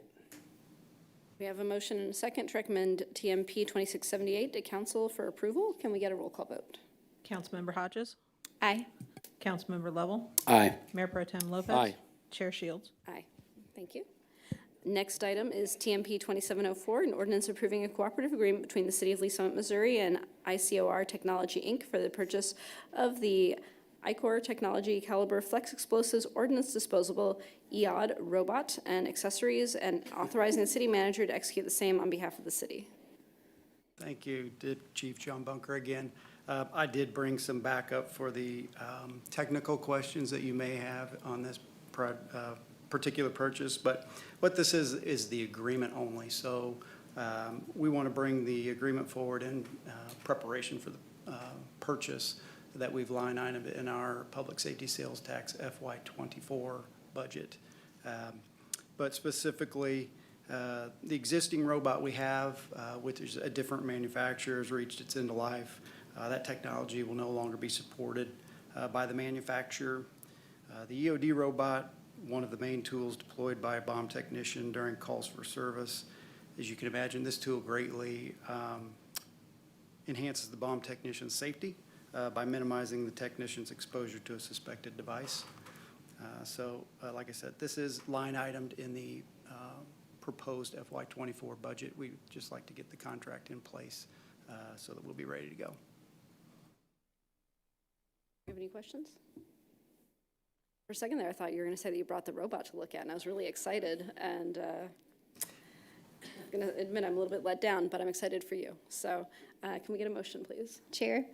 We have a motion and a second to recommend TMP 2678 to council for approval. Can we get a roll call vote? Councilmember Hodges? Aye. Councilmember Lovell? Aye. Mayor Pro Tem Lopez? Aye. Chair Shields? Aye. Thank you. Next item is TMP 2704, an ordinance approving a cooperative agreement between the City of Lee Summit, Missouri and ICOR Technology, Inc. for the purchase of the ICOR Technology Caliber Flex Explosives Ordnance Disposable EOD robot and accessories, and authorizing the city manager to execute the same on behalf of the city. Thank you, Chief John Bunker again. I did bring some backup for the technical questions that you may have on this particular purchase, but what this is the agreement only. So we want to bring the agreement forward in preparation for the purchase that we've line itemed in our public safety sales tax FY24 budget. But specifically, the existing robot we have, which is a different manufacturer, has reached its end of life. That technology will no longer be supported by the manufacturer. The EOD robot, one of the main tools deployed by a bomb technician during calls for service. As you can imagine, this tool greatly enhances the bomb technician's safety by minimizing the technician's exposure to a suspected device. Like I said, this is line itemed in the proposed FY24 budget. We'd just like to get the contract in place so that we'll be ready to go. Do you have any questions? For a second there, I thought you were going to say that you brought the robot to look at, and I was really excited. And going to admit I'm a little bit let down, but I'm excited for you. So can we get a motion, please? Chair,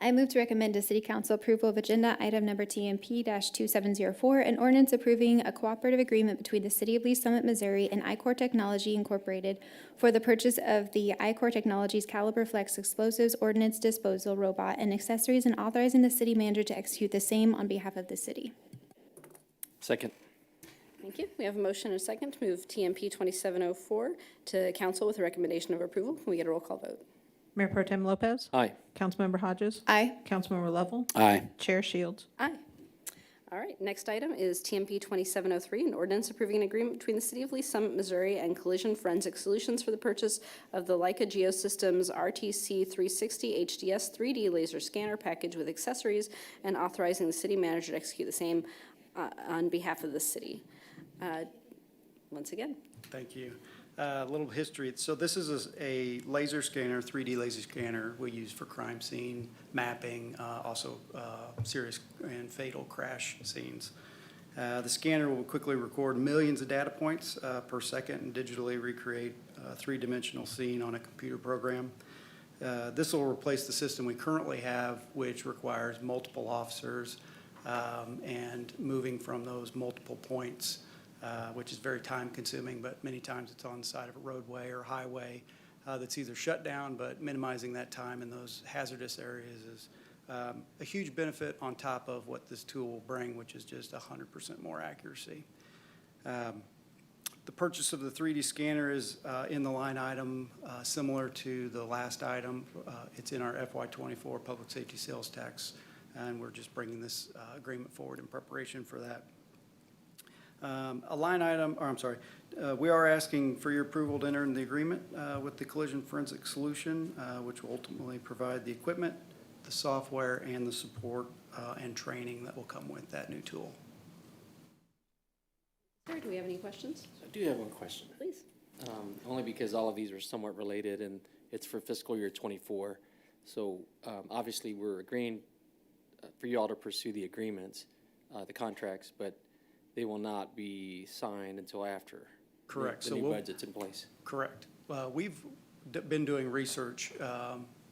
I move to recommend to City Council approval of agenda item number TMP-2704, an ordinance approving a cooperative agreement between the City of Lee Summit, Missouri and iCore Technology Incorporated for the purchase of the iCore Technologies Caliber Flex Explosives Ordnance Disposal Robot and accessories, and authorizing the city manager to execute the same on behalf of the city. Second. Thank you. We have a motion and a second to move TMP 2704 to council with a recommendation of approval. Can we get a roll call vote? Mayor Pro Tem Lopez? Aye. Councilmember Hodges? Aye. Councilmember Lovell? Aye. Chair Shields? Aye. All right, next item is TMP 2703, an ordinance approving an agreement between the City of Lee Summit, Missouri and Collision Forensic Solutions for the purchase of the Leica Geosystems RTC 360 HDS 3D laser scanner package with accessories, and authorizing the city manager to execute the same on behalf of the city. Once again. Thank you. A little history. So this is a laser scanner, 3D laser scanner we use for crime scene mapping, also serious and fatal crash scenes. The scanner will quickly record millions of data points per second and digitally recreate a three-dimensional scene on a computer program. This will replace the system we currently have, which requires multiple officers and moving from those multiple points, which is very time-consuming, but many times it's on the side of a roadway or highway that's either shut down, but minimizing that time in those hazardous areas is a huge benefit on top of what this tool will bring, which is just 100% more accuracy. The purchase of the 3D scanner is in the line item similar to the last item. It's in our FY24 public safety sales tax, and we're just bringing this agreement forward in preparation for that. We are asking for your approval to enter in the agreement with the Collision Forensic Solution, which will ultimately provide the equipment, the software, and the support and training that will come with that new tool. Sir, do we have any questions? I do have one question. Please. Only because all of these are somewhat related, and it's for fiscal year '24. So obviously, we're agreeing for you all to pursue the agreements, the contracts, but they will not be signed until after Correct. the new budget's in place. Correct. We've been doing research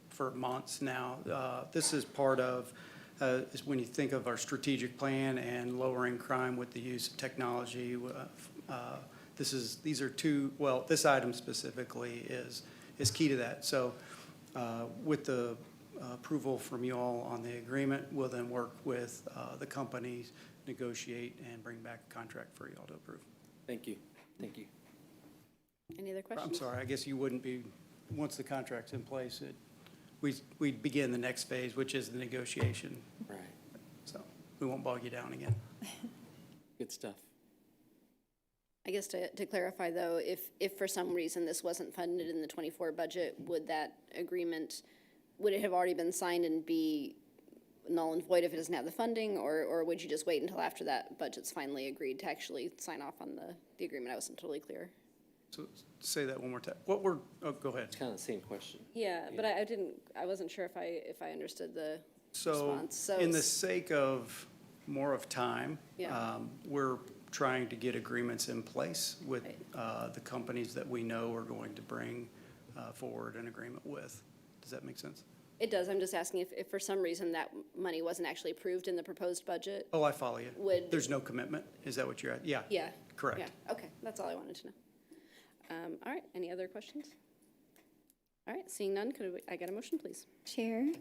for months now. This is part of, is when you think of our strategic plan and lowering crime with the use of technology, these are two, well, this item specifically is key to that. So with the approval from you all on the agreement, we'll then work with the companies, negotiate, and bring back a contract for you all to approve. Thank you. Thank you. Any other questions? I'm sorry, I guess you wouldn't be, once the contract's in place, we'd begin the next phase, which is the negotiation. Right. So we won't bog you down again. Good stuff. I guess to clarify, though, if for some reason this wasn't funded in the '24 budget, would that agreement, would it have already been signed and be null and void if it doesn't have the funding, or would you just wait until after that budget's finally agreed to actually sign off on the agreement? I wasn't totally clear. So say that one more time. Go ahead. It's kind of the same question. Yeah, but I wasn't sure if I understood the response. So in the sake of more of time, Yeah. we're trying to get agreements in place with the companies that we know are going to bring forward an agreement with. Does that make sense? It does. I'm just asking if for some reason that money wasn't actually approved in the proposed budget. Oh, I follow you. Would- There's no commitment? Is that what you're at? Yeah. Yeah. Correct. Yeah, okay, that's all I wanted to know. All right, any other questions? All right, seeing none, could I get a motion, please? Chair,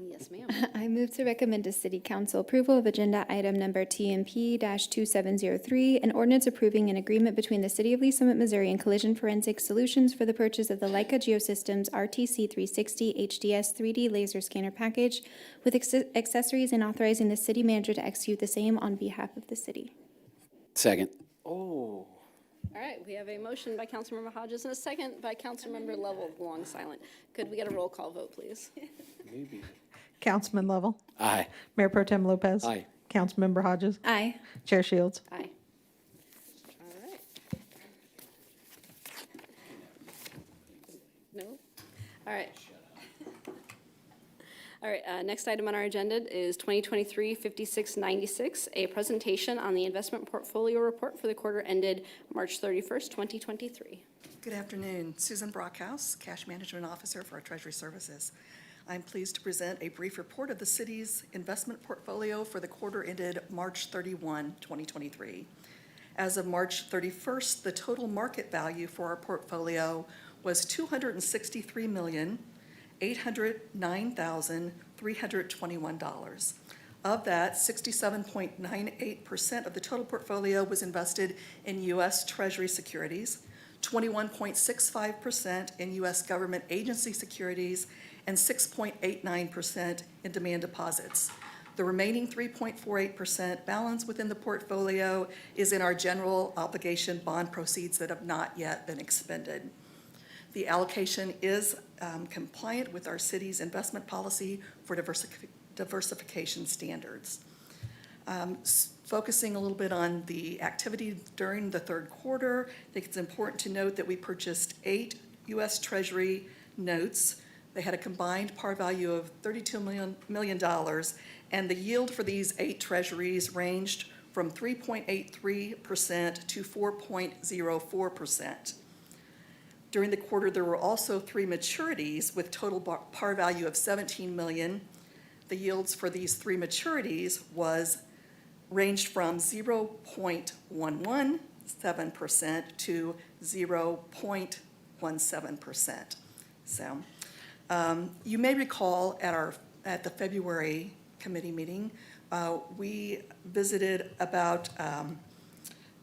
Yes, ma'am. I move to recommend to City Council approval of agenda item number TMP-2703, an ordinance approving an agreement between the City of Lee Summit, Missouri and Collision Forensic Solutions for the purchase of the Leica Geosystems RTC 360 HDS 3D laser scanner package with accessories, and authorizing the city manager to execute the same on behalf of the city. Second. Oh, All right, we have a motion by Councilmember Hodges and a second by Councilmember Lovell, long silent. Could we get a roll call vote, please? maybe. Councilman Lovell? Aye. Mayor Pro Tem Lopez? Aye. Councilmember Hodges? Aye. Chair Shields? Aye. All right. No? All right. All right, next item on our agenda is 2023-5696, a presentation on the investment portfolio report for the quarter ended March 31st, 2023. Good afternoon. Susan Brockhouse, Cash Management Officer for our Treasury Services. I'm pleased to present a brief report of the city's investment portfolio for the quarter ended March 31, 2023. As of March 31st, the total market value for our portfolio was $263,809,321. Of that, 67.98% of the total portfolio was invested in U.S. Treasury securities, 21.65% in U.S. government agency securities, and 6.89% in demand deposits. The remaining 3.48% balance within the portfolio is in our general obligation bond proceeds that have not yet been expended. The allocation is compliant with our city's investment policy for diversification standards. Focusing a little bit on the activity during the third quarter, I think it's important to note that we purchased 8 U.S. Treasury notes. They had a combined par value of $32 million, and the yield for these 8 treasuries ranged from 3.83% to 4.04%. During the quarter, there were also 3 maturities with total par value of $17 million. The yields for these 3 maturities ranged from 0.117% to 0.17%. So you may recall at the February committee meeting, we visited about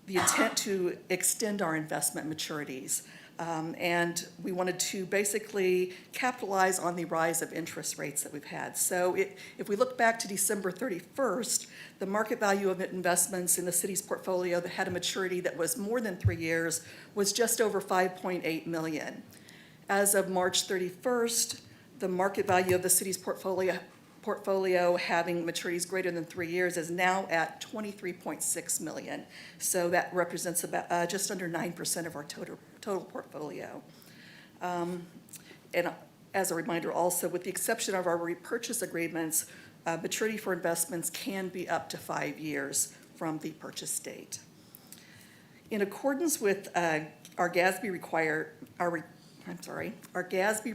the intent to extend our investment maturities. And we wanted to basically capitalize on the rise of interest rates that we've had. So if we look back to December 31st, the market value of investments in the city's portfolio that had a maturity that was more than 3 years was just over $5.8 million. As of March 31st, the market value of the city's portfolio having maturities greater than 3 years is now at $23.6 million. So that represents about just under 9% of our total portfolio. And as a reminder also, with the exception of our repurchase agreements, maturity for investments can be up to 5 years from the purchase date. In accordance with our GASB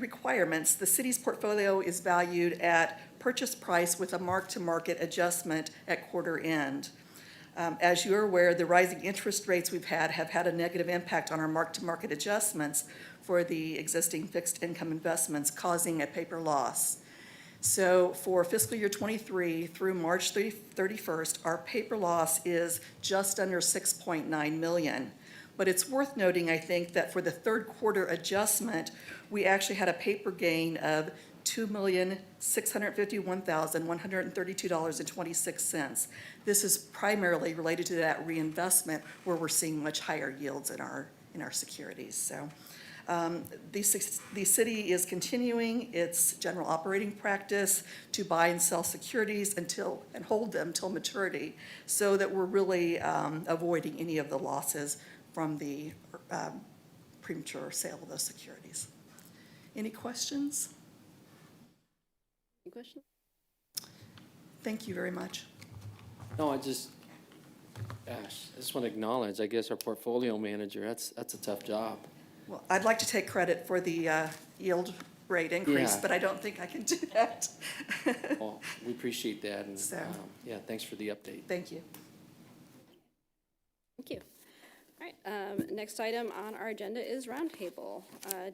requirements, the city's portfolio is valued at purchase price with a mark-to-market adjustment at quarter end. As you're aware, the rising interest rates we've had have had a negative impact on our mark-to-market adjustments for the existing fixed income investments, causing a paper loss. So for fiscal year 23 through March 31st, our paper loss is just under $6.9 million. But it's worth noting, I think, that for the third quarter adjustment, we actually had a paper gain of $2,651,132.26. This is primarily related to that reinvestment where we're seeing much higher yields in our securities. So the city is continuing its general operating practice to buy and sell securities and hold them till maturity, so that we're really avoiding any of the losses from the premature sale of those securities. Any questions? Any questions? Thank you very much. No, I just want to acknowledge, I guess, our portfolio manager. That's a tough job. Well, I'd like to take credit for the yield rate increase, Yeah. but I don't think I can do that. Well, we appreciate that, and So- yeah, thanks for the update. Thank you. Thank you. All right, next item on our agenda is roundtable.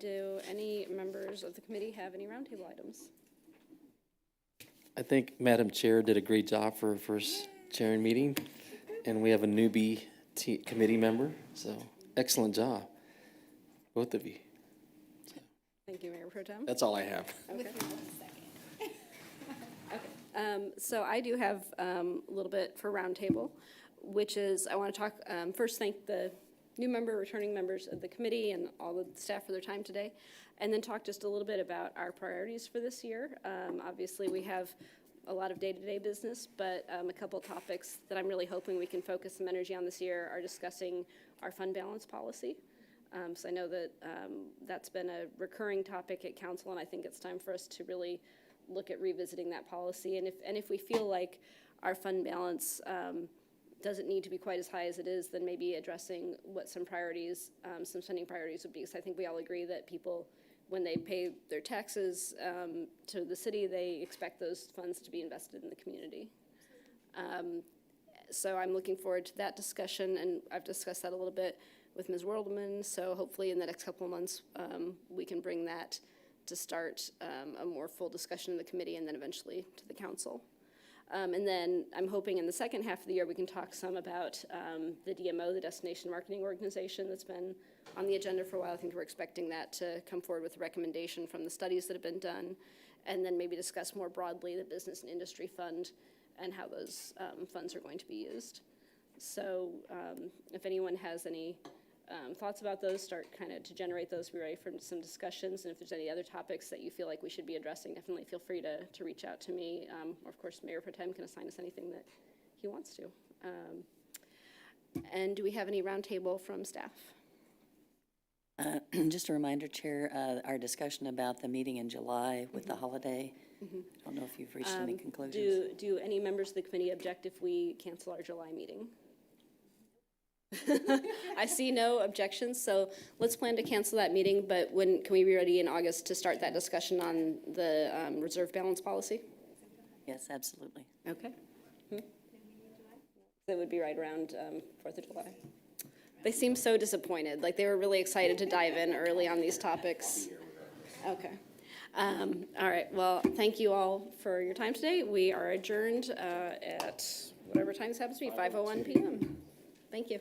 Do any members of the committee have any roundtable items? I think Madam Chair did a great job for her first chairing meeting, and we have a newbie committee member, so excellent job, both of you. Thank you, Mayor Pro Tem. That's all I have. Okay. So I do have a little bit for roundtable, which is I want to talk, first thank the new returning members of the committee and all the staff for their time today, and then talk just a little bit about our priorities for this year. Obviously, we have a lot of day-to-day business, but a couple topics that I'm really hoping we can focus some energy on this year are discussing our fund balance policy. So I know that that's been a recurring topic at council, and I think it's time for us to really look at revisiting that policy. And if we feel like our fund balance doesn't need to be quite as high as it is, then maybe addressing what some priorities, some spending priorities would be. Because I think we all agree that people, when they pay their taxes to the city, they expect those funds to be invested in the community. So I'm looking forward to that discussion, and I've discussed that a little bit with Ms. Worldman, so hopefully in the next couple of months, we can bring that to start a more full discussion in the committee and then eventually to the council. And then I'm hoping in the second half of the year, we can talk some about the DMO, the Destination Marketing Organization, that's been on the agenda for a while. I think we're expecting that to come forward with a recommendation from the studies that have been done, and then maybe discuss more broadly the Business and Industry Fund and how those funds are going to be used. So if anyone has any thoughts about those, start kind of to generate those, be ready for some discussions. And if there's any other topics that you feel like we should be addressing, definitely feel free to reach out to me. Or of course, Mayor Pro Tem can assign us anything that he wants to. And do we have any roundtable from staff? Just a reminder, Chair, our discussion about the meeting in July with the holiday. I don't know if you've reached any conclusions. Do any members of the committee object if we cancel our July meeting? I see no objections, so let's plan to cancel that meeting, but when can we be ready in August to start that discussion on the reserve balance policy? Yes, absolutely. Okay. That would be right around 4th of July. They seem so disappointed, like they were really excited to dive in early on these topics. Okay. All right, well, thank you all for your time today. We are adjourned at whatever time this happens to be, 5:01 p.m. Thank you.